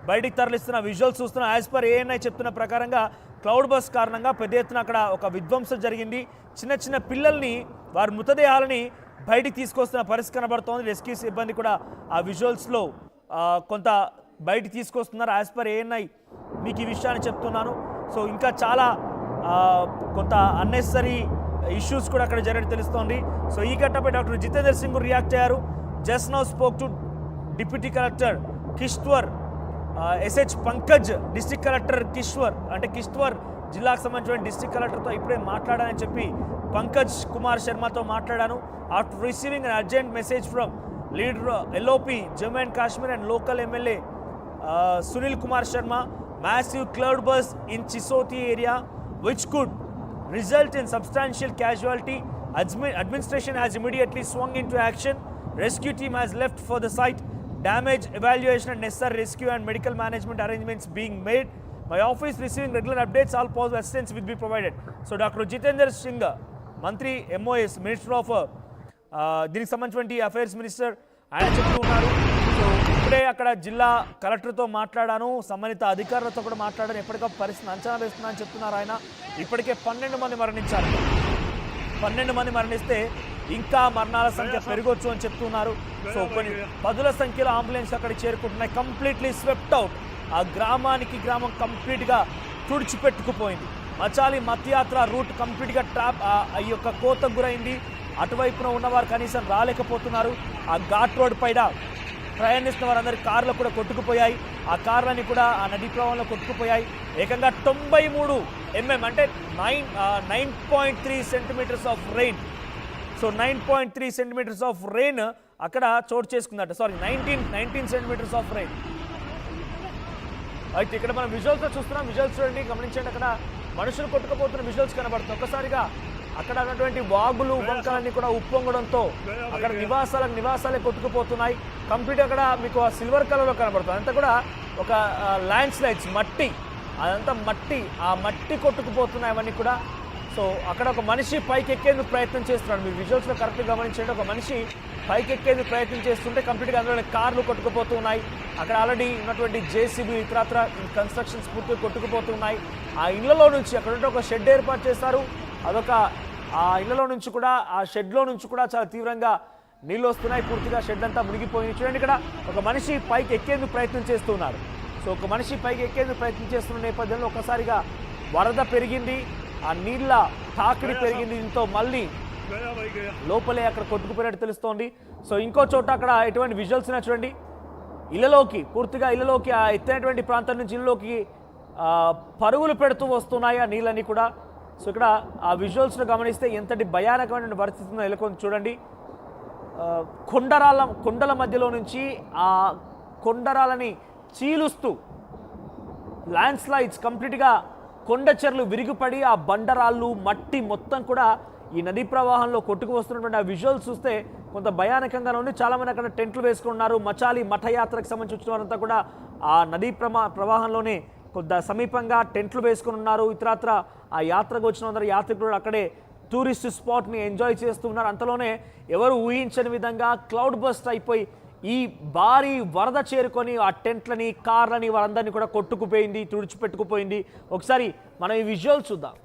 బయటికి తరలిస్తున్న విజువల్స్ చూస్తున్న యాజ్ పర్ ఏఎన్ఐ చెప్తున్న ప్రకారంగా క్లౌడ్ బస్ కారణంగా పెద్ద ఎత్తున అక్కడ ఒక విధ్వంసం జరిగింది. చిన్న చిన్న పిల్లల్ని వారి మృతదేహాలని బయటికి తీసుకొస్తున్న పరిస్థితి కనబడుతోంది. రెస్క్యూ సిబ్బంది కూడా ఆ విజువల్స్లో కొంత బయటికి తీసుకొస్తున్నారు. యాజ్ పర్ ఏఎన్ఐ మీకు ఈ విషయాన్ని చెప్తున్నాను. సో ఇంకా చాలా కొంత అన్నెసరీ ఇష్యూస్ కూడా అక్కడ జరిగినట్టు తెలుస్తోంది. సో ఈ ఘటనపై డాక్టర్ జితేందర్ సింగ్ రియాక్ట్ అయ్యారు. Just now spoke to deputy collector Kishtwar, SH Pankaj, district collector Kishtwar, అంటే కిష్ట్వర్ జిల్లాకు సంబంధించిన డిస్ట్రిక్ట్ కలెక్టర్తో ఇప్పుడే మాట్లాడానని చెప్పి పంకజ్ కుమార్ శర్మతో మాట్లాడాను. After receiving an urgent message from leader LOP Jammu and Kashmir and local MLA Sunil Kumar Sharma, massive cloud burst in Chisoti area which could result in substantial casualty. Administration has immediately swung into action. Rescue team has left for the site. Damage evaluation and necessary rescue and medical management arrangements being made. My office receiving regular updates. All possible assistance will be provided. So Dr. Jitendra Singh, Mantri MOS, Minister of దీనికి సంబంధించిన affairs minister, ఆయన చెప్తూ ఉన్నారు. So ఇప్పుడే అక్కడ జిల్లా కలెక్టర్తో మాట్లాడాను, సంబంధిత అధికారులతో కూడా మాట్లాడాను, ఎప్పటికప్పుడు పరిస్థితిని అంచనా వేస్తున్నా అని చెప్తున్నారు ఆయన. ఇప్పటికే 12 మంది మరణించారు. 12 మంది మరణిస్తే ఇంకా మరణాల సంఖ్య పెరగొచ్చు అని చెప్తున్నారు. సో కొన్ని పదుల సంఖ్యలో అంబులెన్స్ అక్కడికి చేరుకుంటున్నాయి. Completely swept out. ఆ గ్రామానికి గ్రామం కంప్లీట్గా తుడిచిపెట్టుకుపోయింది. మచాలి మత్యాత్ర రూట్ కంప్లీట్గా ట్రాప్ ఈ యొక్క కోతకు గురైంది. అటువైపున ఉన్నవారు కనీసం రాలేకపోతున్నారు. ఆ ఘాట్ రోడ్ పైన ప్రయాణిస్తున్న వారందరి కార్లు కూడా కొట్టుకుపోయాయి. ఆ కార్లని కూడా ఆ నదీ ప్రవాహంలో కొట్టుకుపోయాయి. ఏకంగా 93 mm అంటే 9.3 centimetres of rain. So 9.3 centimetres of rain అక్కడ చోటు చేసుకుందట. Sorry 19 centimetres of rain. అయితే ఇక్కడ మనం విజువల్స్లో చూస్తున్నాం. విజువల్స్ చూడండి, గమనించండి. అక్కడ మనుషులు కొట్టుకుపోతున్న విజువల్స్ కనబడుతుంది. ఒక్కసారిగా అక్కడ ఉన్నటువంటి వాగులు వంకలన్నీ కూడా ఉప్పొంగడంతో అక్కడ నివాసాలే కొట్టుకుపోతున్నాయి. కంప్లీట్ అక్కడ మీకు ఆ సిల్వర్ కలర్లో కనబడుతుంది. అంతా కూడా ఒక ల్యాండ్ స్లైడ్స్, మట్టి, అదంతా మట్టి, ఆ మట్టి కొట్టుకుపోతున్నాయి అవన్నీ కూడా. సో అక్కడ ఒక మనిషి పైకి ఎక్కేందుకు ప్రయత్నం చేస్తున్నాడు. మీరు విజువల్స్లో కరెక్ట్గా గమనించండి. ఒక మనిషి పైకి ఎక్కేందుకు ప్రయత్నం చేస్తుంటే కంప్లీట్గా అందులో కార్లు కొట్టుకుపోతున్నాయి. అక్కడ ఆల్రెడీ ఉన్నటువంటి జేసీబీ ఇతరత్ర కన్స్ట్రక్షన్స్ పూర్తిగా కొట్టుకుపోతున్నాయి. ఆ ఇళ్లలో నుంచి అక్కడ ఒక షెడ్ ఏర్పాటు చేస్తారు. అదొక ఆ ఇళ్లలో నుంచి కూడా, ఆ షెడ్లో నుంచి కూడా చాలా తీవ్రంగా నీళ్ళు వస్తున్నాయి. పూర్తిగా షెడ్ అంతా మునిగిపోయింది. చూడండి, ఇక్కడ ఒక మనిషి పైకి ఎక్కేందుకు ప్రయత్నం చేస్తున్నారు. సో ఒక మనిషి పైకి ఎక్కేందుకు ప్రయత్నం చేస్తున్న నేపథ్యంలో ఒక్కసారిగా వరద పెరిగింది, ఆ నీళ్ళ తాకిడి పెరిగింది. దీంతో మళ్ళీ లోపలే అక్కడ కొట్టుకుపోయినట్టు తెలుస్తోంది. సో ఇంకో చోట అక్కడ ఎటువంటి విజువల్స్ ఉన్నా చూడండి. ఇళ్లలోకి, పూర్తిగా ఇళ్లలోకి, ఆ ఎత్తైనటువంటి ప్రాంతం నుంచి ఇళ్లలోకి పరుగులు పెడుతూ వస్తున్నాయి ఆ నీళ్ళని కూడా. సో ఇక్కడ ఆ విజువల్స్ను గమనిస్తే ఎంతటి భయానకమైన పరిస్థితి నెలకొని చూడండి. కొండల మధ్యలో నుంచి ఆ కొండరాలని చీలుస్తూ ల్యాండ్ స్లైడ్స్ కంప్లీట్గా కొండ చెర్లు విరిగిపడి ఆ బండరాళ్ళు, మట్టి మొత్తం కూడా ఈ నదీ ప్రవాహంలో కొట్టుకు వస్తున్నటువంటి ఆ విజువల్స్ చూస్తే కొంత భయానకంగా ఉంది. చాలామంది అక్కడ టెంట్లు వేసుకున్నారు. మచాలి మఠయాత్రకు సంబంధించిన వారంతా కూడా ఆ నదీ ప్రవాహంలోనే కొంత సమీపంగా టెంట్లు వేసుకుని ఉన్నారు. ఇతరత్ర ఆ యాత్రకు వచ్చిన అందరూ యాత్రికులు అక్కడే టూరిస్ట్ స్పాట్ని ఎంజాయ్ చేస్తూ ఉన్నారు. అంతలోనే ఎవరు ఊహించని విధంగా క్లౌడ్ బస్ట్ అయిపోయి ఈ భారీ వరద చేరుకొని ఆ టెంట్లని, కార్లని, వారందరినీ కూడా కొట్టుకుపోయింది, తుడిచిపెట్టుకుపోయింది. ఒకసారి మనం ఈ విజువల్ చూద్దాం.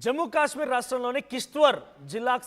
జమ్మూ కాశ్మీర్ రాష్ట్రంలోని కిష్త్వర్ జిల్లాకు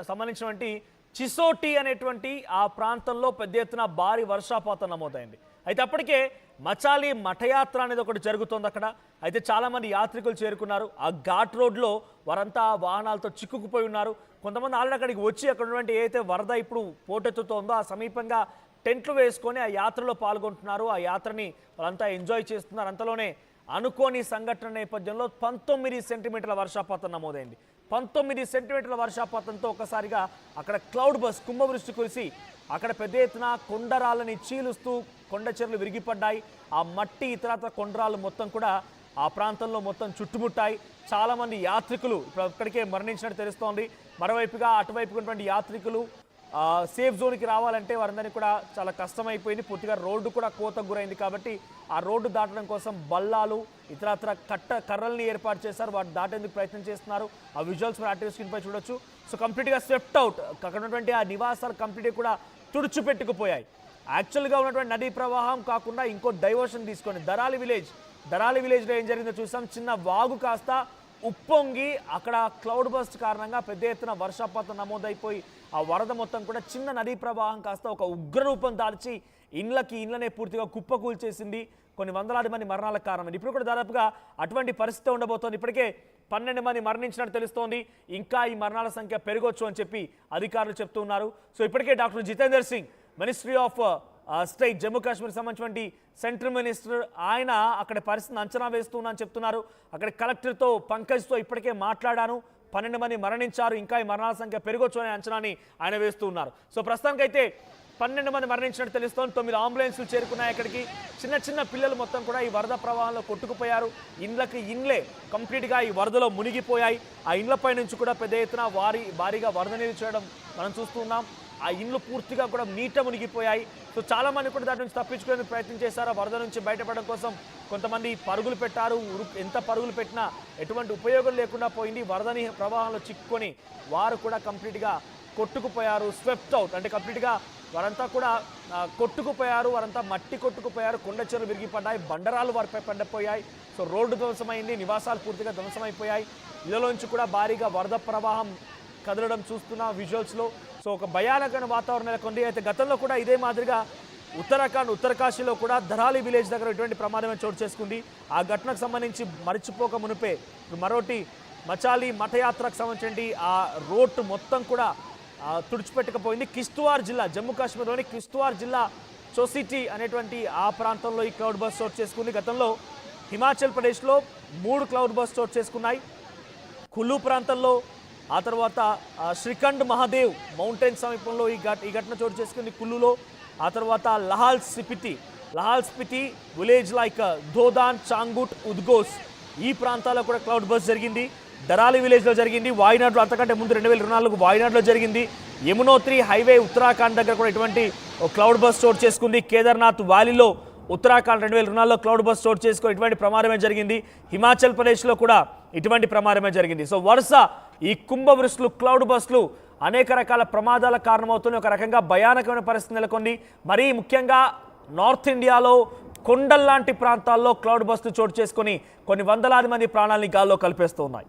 సంబంధించినటువంటి చిసోటి అనేటువంటి ఆ ప్రాంతంలో పెద్ద ఎత్తున భారీ వర్షపాతం నమోదైంది. అయితే అప్పటికే మచాలి మఠయాత్ర అనేది ఒకటి జరుగుతోంది అక్కడ. అయితే చాలామంది యాత్రికులు చేరుకున్నారు. ఆ ఘాట్ రోడ్లో వారంతా వాహనాలతో చిక్కుకుపోయి ఉన్నారు. కొంతమంది ఆల్రెడీ అక్కడికి వచ్చి అక్కడ ఉన్నటువంటి ఏదైతే వరద ఇప్పుడు పోటెత్తుతోందో ఆ సమీపంగా టెంట్లు వేసుకొని ఆ యాత్రలో పాల్గొంటున్నారు. ఆ యాత్రని వాళ్ళంతా ఎంజాయ్ చేస్తున్నారు. అంతలోనే అనుకోని సంఘటన నేపథ్యంలో 19 సెంటీమీటర్ల వర్షపాతం నమోదైంది. 19 సెంటీమీటర్ల వర్షపాతంతో ఒకసారిగా అక్కడ క్లౌడ్ బస్ కుంభవృష్టి కురిసి అక్కడ పెద్ద ఎత్తున కొండరాళ్ళని చీలుస్తూ కొండ చెరువులు విరిగిపడ్డాయి. ఆ మట్టి ఇతరత్ర కొండరాళ్ళు మొత్తం కూడా ఆ ప్రాంతంలో మొత్తం చుట్టుముట్టాయి. చాలామంది యాత్రికులు ఇప్పుడు అక్కడికే మరణించినట్టు తెలుస్తోంది. మరోవైపుగా అటువైపు ఉన్నటువంటి యాత్రికులు సేఫ్ జోన్కి రావాలంటే వారందరినీ కూడా చాలా కష్టమైపోయింది. పూర్తిగా రోడ్డు కూడా కోతకు గురైంది. కాబట్టి ఆ రోడ్డు దాటడం కోసం బల్లాలు ఇతరత్ర కర్రల్ని ఏర్పాటు చేశారు. వాటి దాటేందుకు ప్రయత్నం చేస్తున్నారు. ఆ విజువల్స్ మీరు యాక్టివ్ స్క్రీన్ పై చూడొచ్చు. సో కంప్లీట్గా స్వెప్ట్ అవుట్. అక్కడ ఉన్నటువంటి ఆ నివాసాలు కంప్లీట్గా కూడా తుడిచిపెట్టుకుపోయాయి. యాక్చువల్గా ఉన్నటువంటి నదీ ప్రవాహం కాకుండా ఇంకో డైవర్షన్ తీసుకొని దరాలి విలేజ్లో ఏం జరిగిందో చూసాం. చిన్న వాగు కాస్త ఉప్పొంగి అక్కడ క్లౌడ్ బస్ట్ కారణంగా పెద్ద ఎత్తున వర్షపాతం నమోదైపోయి ఆ వరద మొత్తం కూడా చిన్న నదీ ప్రవాహం కాస్త ఒక ఉగ్రరూపం దాల్చి ఇళ్ళనే పూర్తిగా కుప్పకూల్చేసింది. కొన్ని వందలాది మంది మరణాలకు కారణమైంది. ఇప్పుడు కూడా దాదాపుగా అటువంటి పరిస్థితి ఉండబోతోంది. ఇప్పటికే 12 మంది మరణించినట్టు తెలుస్తోంది. ఇంకా ఈ మరణాల సంఖ్య పెరగొచ్చు అని చెప్పి అధికారులు చెప్తూ ఉన్నారు. సో ఇప్పటికే doctor Jitender Singh ministry of state Jammu Kashmir సంబంధించినటువంటి సెంట్రల్ మినిస్టర్ ఆయన అక్కడ పరిస్థితిని అంచనా వేస్తున్నా అని చెప్తున్నారు. అక్కడ కలెక్టర్తో పంకజ్తో ఇప్పటికే మాట్లాడాను. 12 మంది మరణించారు. ఇంకా ఈ మరణాల సంఖ్య పెరగొచ్చు అనే అంచనాని ఆయన వేస్తూ ఉన్నారు. సో ప్రస్తుతానికైతే 12 మంది మరణించినట్టు తెలుస్తోంది. 9 అంబులెన్సులు చేరుకున్నాయి అక్కడికి. చిన్న పిల్లలు మొత్తం కూడా ఈ వరద ప్రవాహంలో కొట్టుకుపోయారు. ఇండ్లే కంప్లీట్గా ఈ వరదలో మునిగిపోయాయి. ఆ ఇండ్లపై నుంచి కూడా పెద్ద ఎత్తున భారీగా వరద నీరు చేయడం మనం చూస్తూ ఉన్నాం. ఆ ఇండ్లు పూర్తిగా కూడా నీట మునిగిపోయాయి. సో చాలామంది కూడా దాని నుంచి తప్పించుకునే ప్రయత్నం చేశారు. ఆ వరద నుంచి బయటపడడం కోసం కొంతమంది పరుగులు పెట్టారు. ఎంత పరుగులు పెట్టినా ఎటువంటి ఉపయోగం లేకుండా పోయింది. వరదని ప్రవాహంలో చిక్కుకొని వారు కూడా కంప్లీట్గా కొట్టుకుపోయారు. స్వెప్ట్ అవుట్ అంటే కంప్లీట్గా వారంతా కూడా కొట్టుకుపోయారు. వారంతా మట్టి కొట్టుకుపోయారు. కొండ చెరువులు విరిగిపడ్డాయి. బండరాలు వారిపై పడిపోయాయి. సో రోడ్డు ధ్వంసమైంది. నివాసాలు పూర్తిగా ధ్వంసమైపోయాయి. ఇళ్లలోంచి కూడా భారీగా వరద ప్రవాహం కదలడం చూస్తున్న విజువల్స్లో. సో ఒక భయానకమైన వాతావరణం నెలకొంది. అయితే గతంలో కూడా ఇదే మాదిరిగా ఉత్తరకాశీలో కూడా ధరాలి విలేజ్ దగ్గర ఇటువంటి ప్రమాదమే చోటు చేసుకుంది. ఆ ఘటనకు సంబంధించి మరిచిపోక మునిపే మరోటి మచాలి మఠయాత్రకు సంబంధించి ఆ రోడ్డు మొత్తం కూడా తుడిచిపెట్టకపోయింది. కిష్త్వార్ జిల్లా జమ్మూ కాశ్మీర్లోని కిష్త్వార్ జిల్లా చోసిటీ అనేటువంటి ఆ ప్రాంతంలో ఈ క్లౌడ్ బస్ చోటు చేసుకుంది. గతంలో హిమాచల్ ప్రదేశ్లో 3 క్లౌడ్ బస్ చోటు చేసుకున్నాయి. కుల్లు ప్రాంతంలో, ఆ తర్వాత శ్రీఖండ్ మహాదేవ్ మౌంటైన్ సమీపంలో ఈ ఘటన చోటు చేసుకుంది కుల్లులో. ఆ తర్వాత లహాల్ స్పితి విలేజ్ లైక్ ధోదాన్, చాంగుట్, ఉద్గోస్ ఈ ప్రాంతాల్లో కూడా క్లౌడ్ బస్ జరిగింది. దరాలి విలేజ్లో జరిగింది. వాయినాడ్లో అంతకంటే ముందు 2024 వాయినాడ్లో జరిగింది. యమునోత్రి హైవే ఉత్తరాఖండ్ దగ్గర కూడా ఇటువంటి క్లౌడ్ బస్ చోటు చేసుకుంది. కేదార్నాథ్ వ్యాలీలో ఉత్తరాఖండ్ 2024లో క్లౌడ్ బస్ చోటు చేసుకుని ఇటువంటి ప్రమాదమే జరిగింది. హిమాచల్ ప్రదేశ్లో కూడా ఇటువంటి ప్రమాదమే జరిగింది. సో వరుస ఈ కుంభవృష్టిలు క్లౌడ్ బస్లు అనేక రకాల ప్రమాదాల కారణమవుతున్నాయి. ఒక రకంగా భయానకమైన పరిస్థితి నెలకొంది. మరీ ముఖ్యంగా నార్త్ ఇండియాలో కొండల్లాంటి ప్రాంతాల్లో క్లౌడ్ బస్లు చోటు చేసుకొని కొన్ని వందలాది మంది ప్రాణాలని గాల్లో కలిపేస్తూ ఉన్నాయి.